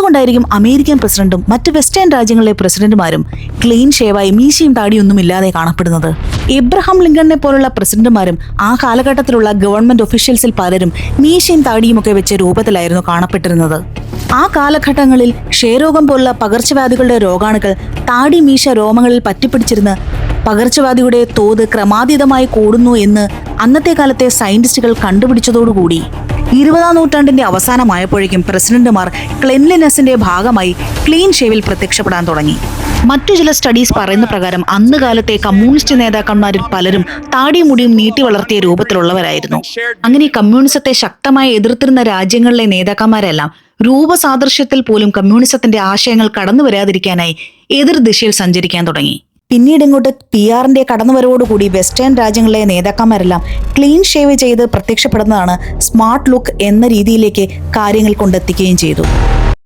എന്തുകൊണ്ടായിരിക്കും അമേരിക്കൻ പ്രസിഡന്റും മറ്റ് വെസ്റ്റേൺ രാജ്യങ്ങളിലെ പ്രസിഡന്റുമാരും ക്ലീൻ ഷേവായി മീശയും താടിയൊന്നും ഇല്ലാതെ കാണപ്പെടുന്നത്? എബ്രഹാം ലിങ്കണിനെ പോലുള്ള പ്രസിഡന്റുമാരും ആ കാലഘട്ടത്തിലുള്ള ഗവൺമെന്റ് ഒഫീഷ്യൽസിൽ പലരും മീശയും താടിയുമൊക്കെ വെച്ച രൂപത്തിലായിരുന്നു കാണപ്പെട്ടിരുന്നത്. ആ കാലഘട്ടങ്ങളിൽ ക്ഷയരോഗം പോലുള്ള പകർച്ചവ്യാധികളുടെ രോഗാണുക്കൾ താടി മീശ രോമങ്ങളിൽ പറ്റിപ്പിടിച്ചിരുന്ന് പകർച്ചവ്യാധിയുടെ തോത് ക്രമാതീതമായി കൂടുന്നു എന്ന് അന്നത്തെ കാലത്തെ സയന്റിസ്റ്റുകൾ കണ്ടുപിടിച്ചതോടുകൂടി 20ാം നൂറ്റാണ്ടിന്റെ അവസാനമായപ്പോഴേക്കും പ്രസിഡന്റുമാർ ക്ലെൻലിനെസിന്റെ ഭാഗമായി ക്ലീൻ ഷേവിൽ പ്രത്യക്ഷപ്പെടാൻ തുടങ്ങി. മറ്റു ചില സ്റ്റഡീസ് പറയുന്ന പ്രകാരം അന്ന് കാലത്തെ കമ്മ്യൂണിസ്റ്റ് നേതാക്കന്മാരിൽ പലരും താടിയും മുടിയും നീട്ടി വളർത്തിയ രൂപത്തിലുള്ളവരായിരുന്നു. അങ്ങനെ കമ്മ്യൂണിസത്തെ ശക്തമായി എതിർത്തിരുന്ന രാജ്യങ്ങളിലെ നേതാക്കന്മാരെല്ലാം രൂപസാദൃശ്യത്തിൽ പോലും കമ്മ്യൂണിസത്തിന്റെ ആശയങ്ങൾ കടന്നു വരാതിരിക്കാനായി എതിർ ദിശയിൽ സഞ്ചരിക്കാൻ തുടങ്ങി. പിന്നീട് ഇങ്ങോട്ട് PR-ന്റെ കടന്നുവരവോടുകൂടി വെസ്റ്റേൺ രാജ്യങ്ങളിലെ നേതാക്കന്മാരെല്ലാം ക്ലീൻ ഷേവ് ചെയ്ത് പ്രത്യക്ഷപ്പെടുന്നതാണ് സ്മാർട്ട് ലുക്ക് എന്ന രീതിയിലേക്ക് കാര്യങ്ങൾ കൊണ്ടെത്തിക്കുകയും ചെയ്തു.